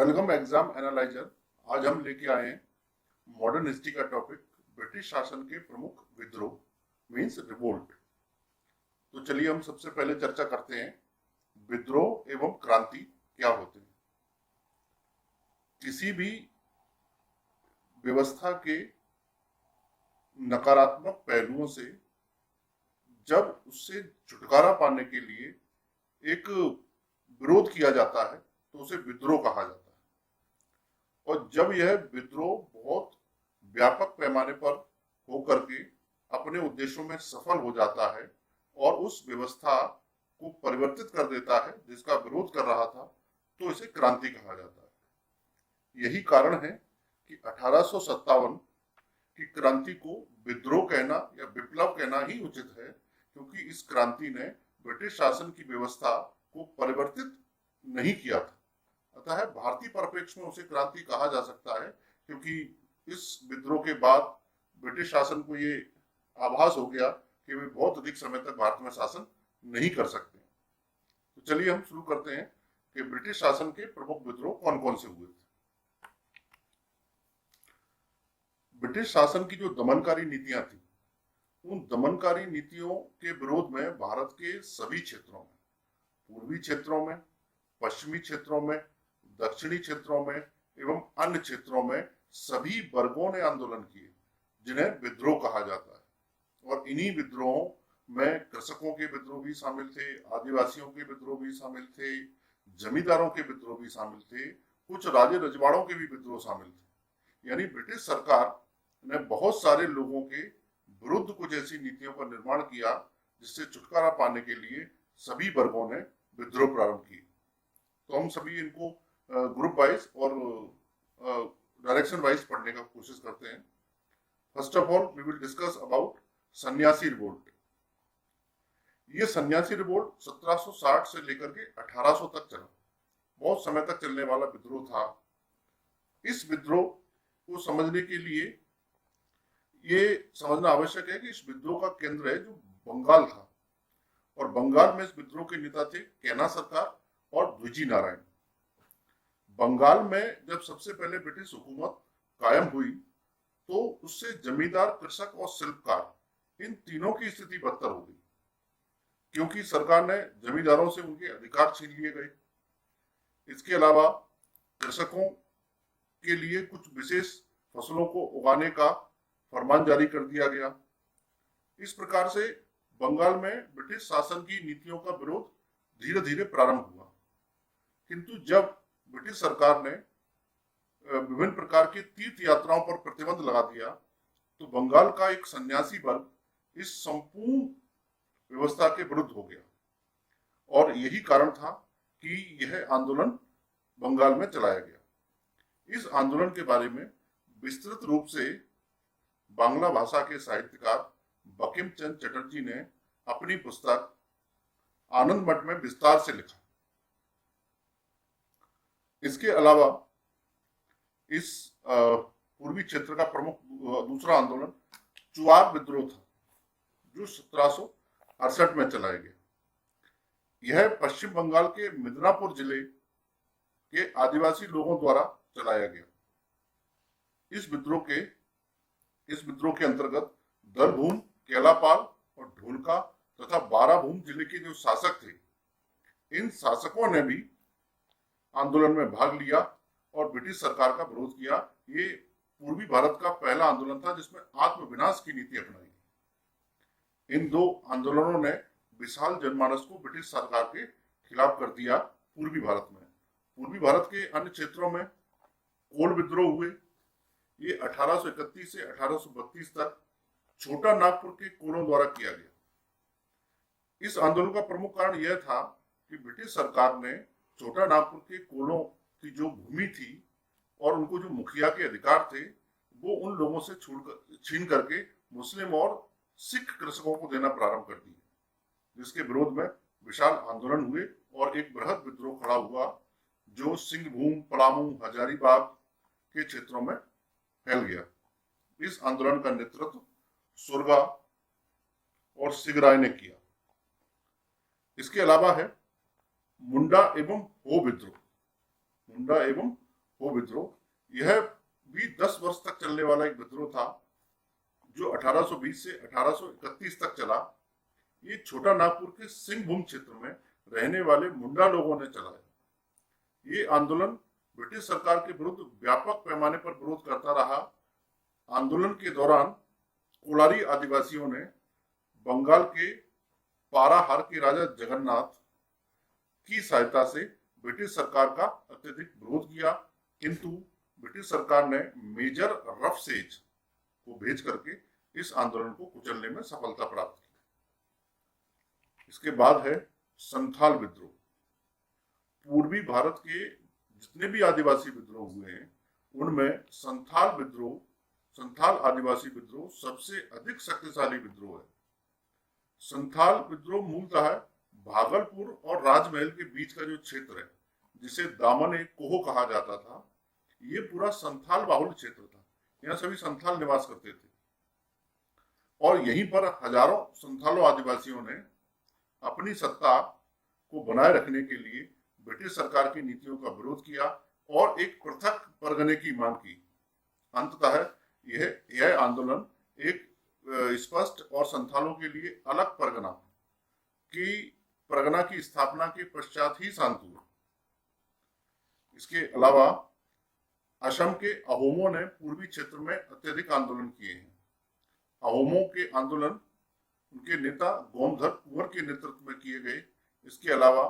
Welcome exam analyser. आज हम लेके आए हैं मॉडर्न हिस्ट्री का टॉपिक, ब्रिटिश शासन के प्रमुख विद्रोह मींस रिवोल्ट। तो चलिए हम सबसे पहले चर्चा करते हैं विद्रोह एवं क्रांति क्या होते हैं। किसी भी व्यवस्था के नकारात्मक पहलुओं से जब उससे छुटकारा पाने के लिए एक विरोध किया जाता है तो उसे विद्रोह कहा जाता है। और जब यह विद्रोह बहुत व्यापक पैमाने पर होकर के अपने उद्देश्यों में सफल हो जाता है और उस व्यवस्था को परिवर्तित कर देता है जिसका विरोध कर रहा था, तो इसे क्रांति कहा जाता है। यही कारण है कि 1857 की क्रांति को विद्रोह कहना या विप्लव कहना ही उचित है, क्योंकि इस क्रांति ने ब्रिटिश शासन की व्यवस्था को परिवर्तित नहीं किया था। अतः भारतीय परिप्रेक्ष्य में उसे क्रांति कहा जा सकता है, क्योंकि इस विद्रोह के बाद ब्रिटिश शासन को ये आभास हो गया कि वे बहुत अधिक समय तक भारत में शासन नहीं कर सकते। तो चलिए हम शुरू करते हैं कि ब्रिटिश शासन के प्रमुख विद्रोह कौन कौन से हुए थे। ब्रिटिश शासन की जो दमनकारी नीतियां थी, उन दमनकारी नीतियों के विरोध में भारत के सभी क्षेत्रों में, पूर्वी क्षेत्रों में, पश्चिमी क्षेत्रों में, दक्षिणी क्षेत्रों में एवं अन्य क्षेत्रों में सभी वर्गों ने आंदोलन किए, जिन्हें विद्रोह कहा जाता है। और इन्हीं विद्रोहों में कृषकों के विद्रोह भी शामिल थे, आदिवासियों के विद्रोह भी शामिल थे, जमींदारों के विद्रोह भी शामिल थे, कुछ राजे रजवाड़ों के भी विद्रोह शामिल थे। यानी ब्रिटिश सरकार ने बहुत सारे लोगों के विरुद्ध कुछ ऐसी नीतियों का निर्माण किया जिससे छुटकारा पाने के लिए सभी वर्गों ने विद्रोह प्रारंभ किए। तो हम सभी इनको ग्रुप वाइज और डायरेक्शन वाइज पढ़ने का कोशिश करते हैं। First of all we will discuss about Sannyasi revolt. ये सन्यासी रिवोल्ट 1760 से लेकर के 1800 तक चला, बहुत समय तक चलने वाला विद्रोह था। इस विद्रोह को समझने के लिए ये समझना आवश्यक है कि इस विद्रोह का केंद्र है जो बंगाल था, और बंगाल में इस विद्रोह के नेता थे कैना सरकार और द्विजी नारायण। बंगाल में जब सबसे पहले ब्रिटिश हुकूमत कायम हुई तो उससे जमींदार, कृषक और शिल्पकार, इन तीनों की स्थिति बदतर हो गई, क्योंकि सरकार ने जमींदारों से उनके अधिकार छीन लिए गए। इसके अलावा कृषकों के लिए कुछ विशेष फसलों को उगाने का फरमान जारी कर दिया गया। इस प्रकार से बंगाल में ब्रिटिश शासन की नीतियों का विरोध धीरे धीरे प्रारंभ हुआ। किंतु जब ब्रिटिश सरकार ने विभिन्न प्रकार की तीर्थ यात्राओं पर प्रतिबंध लगा दिया तो बंगाल का एक सन्यासी वर्ग इस संपूर्ण व्यवस्था के विरुद्ध हो गया, और यही कारण था कि यह आंदोलन बंगाल में चलाया गया। इस आंदोलन के बारे में विस्तृत रूप से बांग्ला भाषा के साहित्यकार बंकिम चंद्र चटर्जी ने अपनी पुस्तक आनंद मठ में विस्तार से लिखा। इसके अलावा इस पूर्वी क्षेत्र का प्रमुख दूसरा आंदोलन चुआर विद्रोह था, जो 1768 में चलाया गया। यह पश्चिम बंगाल के मिदनापुर जिले के आदिवासी लोगों द्वारा चलाया गया। इस विद्रोह के अंतर्गत दलभूम, केलापाल और ढोलका तथा बाराभूम जिले के जो शासक थे, इन शासकों ने भी आंदोलन में भाग लिया और ब्रिटिश सरकार का विरोध किया। ये पूर्वी भारत का पहला आंदोलन था जिसमें आत्मविनाश की नीति अपनाई गई। इन दो आंदोलनों ने विशाल जनमानस को ब्रिटिश सरकार के खिलाफ कर दिया। पूर्वी भारत में, पूर्वी भारत के अन्य क्षेत्रों में कोल विद्रोह हुए। ये 1831 से 1832 तक छोटा नागपुर के कोलों द्वारा किया गया। इस आंदोलन का प्रमुख कारण यह था कि ब्रिटिश सरकार ने छोटा नागपुर के कोलों की जो भूमि थी और उनको जो मुखिया के अधिकार थे, वो उन लोगों से छीन करके मुस्लिम और सिख कृषकों को देना प्रारंभ कर दिए, जिसके विरोध में विशाल आंदोलन हुए और एक बृहद विद्रोह खड़ा हुआ जो सिंहभूम, पलामू, हजारीबाग के क्षेत्रों में फैल गया। इस आंदोलन का नेतृत्व सुरगा और सिगराय ने किया। इसके अलावा है मुंडा एवं हो विद्रोह। मुंडा एवं हो विद्रोह। यह भी 10 वर्ष तक चलने वाला एक विद्रोह था जो 1820 से 1831 तक चला। ये छोटा नागपुर के सिंहभूम क्षेत्र में रहने वाले मुंडा लोगों ने चलाया। ये आंदोलन ब्रिटिश सरकार के विरुद्ध व्यापक पैमाने पर विरोध करता रहा। आंदोलन के दौरान कोलारी आदिवासियों ने बंगाल के पाराहार के राजा जगन्नाथ की सहायता से ब्रिटिश सरकार का अत्यधिक विरोध किया, किंतु ब्रिटिश सरकार ने मेजर रफसेज को भेज करके इस आंदोलन को कुचलने में सफलता प्राप्त की। इसके बाद है संथाल विद्रोह। पूर्वी भारत के जितने भी आदिवासी विद्रोह हुए हैं उनमें संथाल आदिवासी विद्रोह सबसे अधिक शक्तिशाली विद्रोह है। संथाल विद्रोह मूलतः भागलपुर और राजमहल के बीच का जो क्षेत्र है, जिसे दामन ए कोहो कहा जाता था, ये पूरा संथाल बाहुल क्षेत्र था। यहाँ सभी संथाल निवास करते थे और यहीं पर हजारों संथालों आदिवासियों ने अपनी सत्ता को बनाए रखने के लिए ब्रिटिश सरकार की नीतियों का विरोध किया और एक पृथक परगने की मांग की। अंततः यह आंदोलन एक स्पष्ट और संथालों के लिए अलग परगना की स्थापना के पश्चात ही शांत हुआ। इसके अलावा असम के अहोमों ने पूर्वी क्षेत्र में अत्यधिक आंदोलन किए हैं। अहोमों के आंदोलन उनके नेता गोमधर कुंवर के नेतृत्व में किए गए। इसके अलावा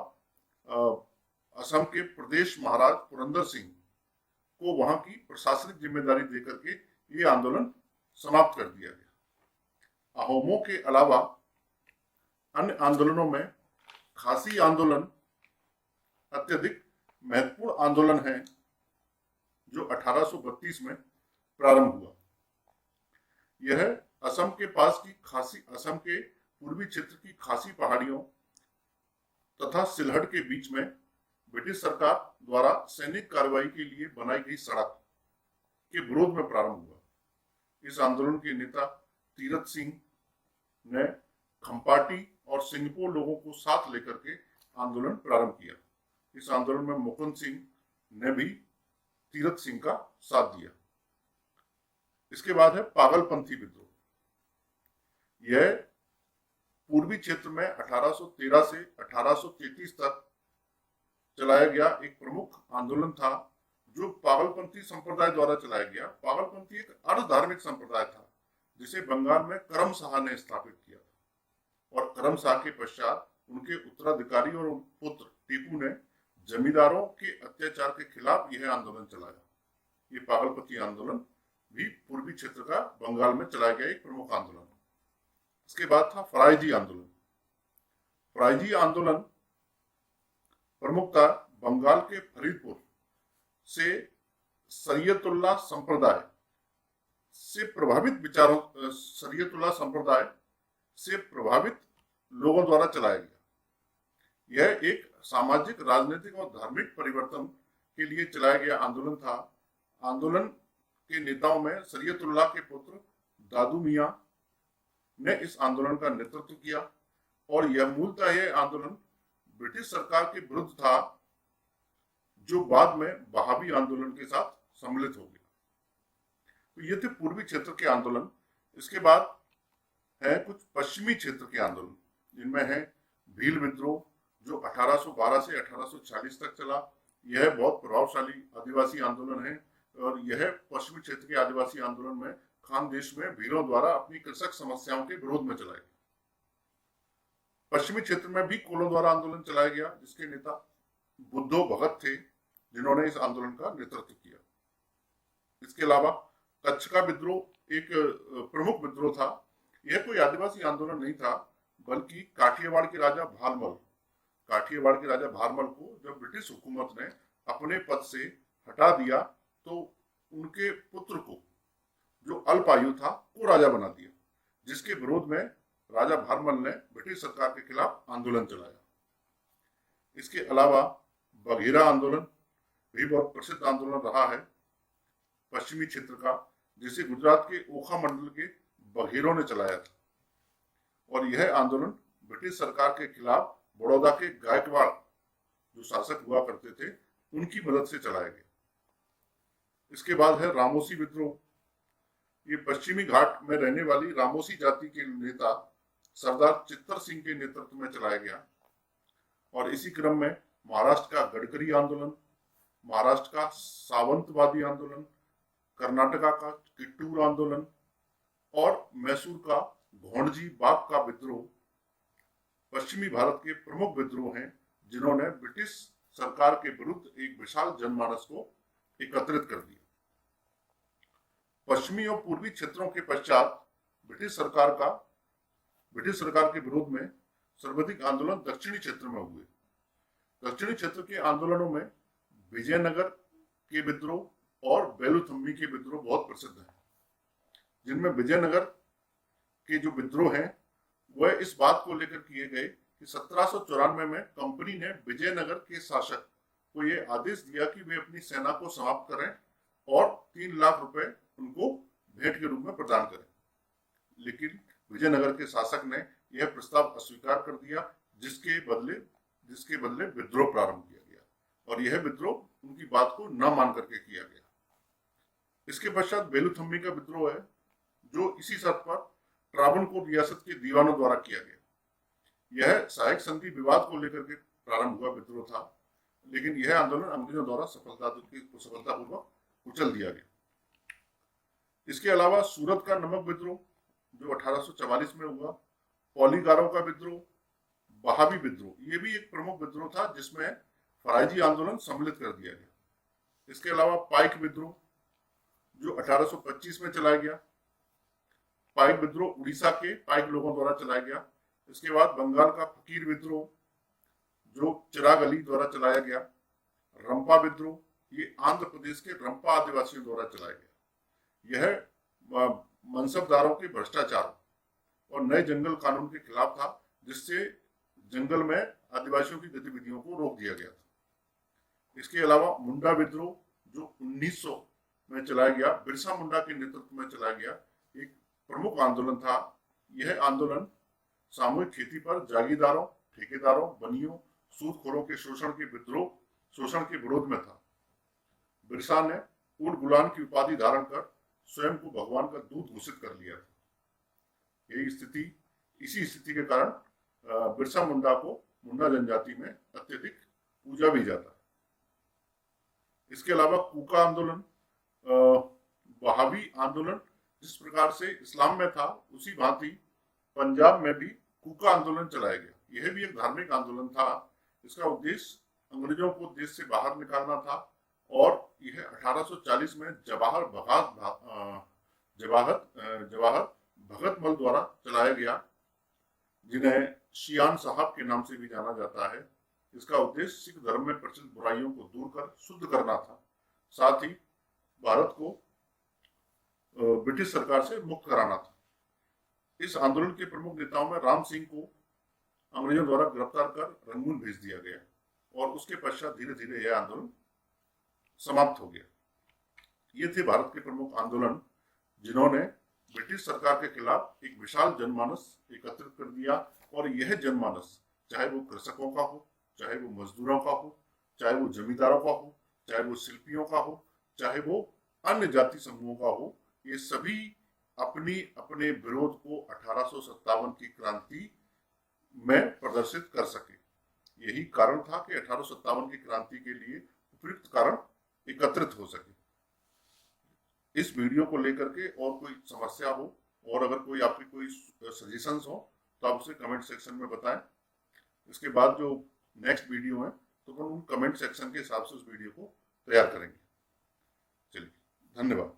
असम के प्रदेश महाराज पुरंदर सिंह को वहां की प्रशासनिक जिम्मेदारी देकर के ये आंदोलन समाप्त कर दिया गया। अहोमों के अलावा अन्य आंदोलनों में खासी आंदोलन अत्यधिक महत्वपूर्ण आंदोलन है जो 1832 में प्रारंभ हुआ। यह असम के पूर्वी क्षेत्र की खासी पहाड़ियों तथा सिलहट के बीच में ब्रिटिश सरकार द्वारा सैनिक कार्रवाई के लिए बनाई गई सड़क के विरोध में प्रारंभ हुआ। इस आंदोलन के नेता तीरथ सिंह ने खम्पाटी और सिंगपो लोगों को साथ लेकर के आंदोलन प्रारंभ किया। इस आंदोलन में मुकुंद सिंह ने भी तीरथ सिंह का साथ दिया। इसके बाद है पागलपंथी विद्रोह। यह पूर्वी क्षेत्र में 1813 से 1833 तक चलाया गया एक प्रमुख आंदोलन था जो पागलपंथी संप्रदाय द्वारा चलाया गया। पागलपंथी एक अर्ध धार्मिक संप्रदाय था जिसे बंगाल में करम शाह ने स्थापित किया था और करम शाह के पश्चात उनके उत्तराधिकारी और पुत्र टीपू ने जमींदारों के अत्याचार के खिलाफ यह आंदोलन चलाया। ये पागलपंथी आंदोलन भी पूर्वी क्षेत्र का बंगाल में चलाया गया एक प्रमुख आंदोलन। इसके बाद था फराइजी आंदोलन। फराइजी आंदोलन प्रमुखता बंगाल के फरीदपुर से शरीयतुल्लाह संप्रदाय से प्रभावित लोगों द्वारा चलाया गया। यह एक सामाजिक, राजनीतिक और धार्मिक परिवर्तन के लिए चलाया गया आंदोलन था। आंदोलन के नेताओं में शरीयतुल्लाह के पुत्र दादू मियां ने इस आंदोलन का नेतृत्व किया और मूलतः यह आंदोलन ब्रिटिश सरकार के विरुद्ध था जो बाद में वहाबी आंदोलन के साथ सम्मिलित हो गया। तो ये थे पूर्वी क्षेत्र के आंदोलन। इसके बाद है कुछ पश्चिमी क्षेत्र के आंदोलन जिनमें है भील विद्रोह जो 1812 से 1840 तक चला। यह बहुत प्रभावशाली आदिवासी आंदोलन है और यह पश्चिमी क्षेत्र के आदिवासी आंदोलन में खानदेश में भीलों द्वारा अपनी कृषक समस्याओं के विरोध में चलाया गया। पश्चिमी क्षेत्र में भी कोलों द्वारा आंदोलन चलाया गया जिसके नेता बुद्धो भगत थे जिन्होंने इस आंदोलन का नेतृत्व किया। इसके अलावा कच्छ का विद्रोह एक प्रमुख विद्रोह था। यह कोई आदिवासी आंदोलन नहीं था बल्कि काठियावाड़ के राजा भारमल को जब ब्रिटिश हुकूमत ने अपने पद से हटा दिया तो उनके पुत्र को जो अल्पायु था वो राजा बना दिया, जिसके विरोध में राजा भारमल ने ब्रिटिश सरकार के खिलाफ आंदोलन चलाया। इसके अलावा बघेरा आंदोलन भी बहुत प्रसिद्ध आंदोलन रहा है पश्चिमी क्षेत्र का, जिसे गुजरात के ओखा मंडल के बघेरों ने चलाया था और यह आंदोलन ब्रिटिश सरकार के खिलाफ बड़ौदा के गायकवाड़ जो शासक हुआ करते थे उनकी मदद से चलाया गया। इसके बाद है रामोसी विद्रोह। ये पश्चिमी घाट में रहने वाली रामोसी जाति के नेता सरदार चित्तर सिंह के नेतृत्व में चलाया गया। और इसी क्रम में महाराष्ट्र का गडकरी आंदोलन, महाराष्ट्र का सावंतवादी आंदोलन, कर्नाटका का किट्टूर आंदोलन और मैसूर का घोंडजी बाग का विद्रोह पश्चिमी भारत के प्रमुख विद्रोह हैं, जिन्होंने ब्रिटिश सरकार के विरुद्ध एक विशाल जनमानस को एकत्रित कर दिया। पश्चिमी और पूर्वी क्षेत्रों के पश्चात ब्रिटिश सरकार के विरोध में सर्वाधिक आंदोलन दक्षिणी क्षेत्र में हुए। दक्षिणी क्षेत्र के आंदोलनों में विजयनगर के विद्रोह और बेलूथम्मी के विद्रोह बहुत प्रसिद्ध हैं, जिनमें विजयनगर के जो विद्रोह हैं वह इस बात को लेकर किए गए कि 1794 में कंपनी ने विजयनगर के शासक को यह आदेश दिया कि वे अपनी सेना को समाप्त करें और 3 लाख रुपए उनको भेंट के रूप में प्रदान करें। लेकिन विजयनगर के शासक ने यह प्रस्ताव अस्वीकार कर दिया, जिसके बदले विद्रोह प्रारंभ किया गया और यह विद्रोह उनकी बात को न मान करके किया गया। इसके पश्चात बेलूथम्मी का विद्रोह है, जो इसी शर्त पर ट्रावणकोर रियासत के दीवानों द्वारा किया गया। यह सहायक संधि विवाद को लेकर के प्रारंभ हुआ विद्रोह था, लेकिन यह आंदोलन अंग्रेजों द्वारा सफलतापूर्वक कुचल दिया गया। इसके अलावा सूरत का नमक विद्रोह जो 1844 में हुआ, पॉलीगारों का विद्रोह, बहावी विद्रोह, ये भी एक प्रमुख विद्रोह था जिसमें फराइजी आंदोलन सम्मिलित कर दिया गया। इसके अलावा पाइक विद्रोह जो 1825 में चलाया गया। पाइक विद्रोह उड़ीसा के पाइक लोगों द्वारा चलाया गया। इसके बाद बंगाल का फकीर विद्रोह जो चिराग अली द्वारा चलाया गया। रंपा विद्रोह ये आंध्र प्रदेश के रंपा आदिवासियों द्वारा चलाया गया। यह मनसबदारों के भ्रष्टाचार और नए जंगल कानून के खिलाफ था, जिससे जंगल में आदिवासियों की गतिविधियों को रोक दिया गया था। इसके अलावा मुंडा विद्रोह जो 1900 में चलाया गया, बिरसा मुंडा के नेतृत्व में चलाया गया, एक प्रमुख आंदोलन था। यह आंदोलन सामूहिक खेती पर जागीरदारों, ठेकेदारों, बनियों, सूदखोरों के शोषण के विरोध में था। बिरसा ने ऊट गुलान की उपाधि धारण कर स्वयं को भगवान का दूत घोषित कर लिया था। इसी स्थिति के कारण बिरसा मुंडा को मुंडा जनजाति में अत्यधिक पूजा भी जाता है। इसके अलावा कूका आंदोलन, वहाबी आंदोलन जिस प्रकार से इस्लाम में था, उसी भांति पंजाब में भी कूका आंदोलन चलाया गया। यह भी एक धार्मिक आंदोलन था। इसका उद्देश्य अंग्रेजों को देश से बाहर निकालना था और यह 1840 में जवाहर भगत मल द्वारा चलाया गया, जिन्हें शियान साहब के नाम से भी जाना जाता है। इसका उद्देश्य सिख धर्म में प्रचलित बुराइयों को दूर कर शुद्ध करना था, साथ ही भारत को ब्रिटिश सरकार से मुक्त कराना था। इस आंदोलन के प्रमुख नेताओं में राम सिंह को अंग्रेजों द्वारा गिरफ्तार कर रंगून भेज दिया गया और उसके पश्चात धीरे धीरे यह आंदोलन समाप्त हो गया। ये थे भारत के प्रमुख आंदोलन, जिन्होंने ब्रिटिश सरकार के खिलाफ एक विशाल जनमानस एकत्रित कर दिया। और यह जनमानस चाहे वो कृषकों का हो, चाहे वो मजदूरों का हो, चाहे वो जमींदारों का हो, चाहे वो शिल्पियों का हो, चाहे वो अन्य जाति समूहों का हो, ये सभी अपने विरोध को 1857 की क्रांति में प्रदर्शित कर सके। यही कारण था कि 1857 की क्रांति के लिए उपयुक्त कारण एकत्रित हो सके। इस वीडियो को लेकर के और कोई समस्या हो और अगर कोई आपकी कोई सजेशंस हो तो आप उसे कमेंट सेक्शन में बताएं। इसके बाद जो नेक्स्ट वीडियो है तो हम उन कमेंट सेक्शन के हिसाब से उस वीडियो को तैयार करेंगे। चलिए, धन्यवाद।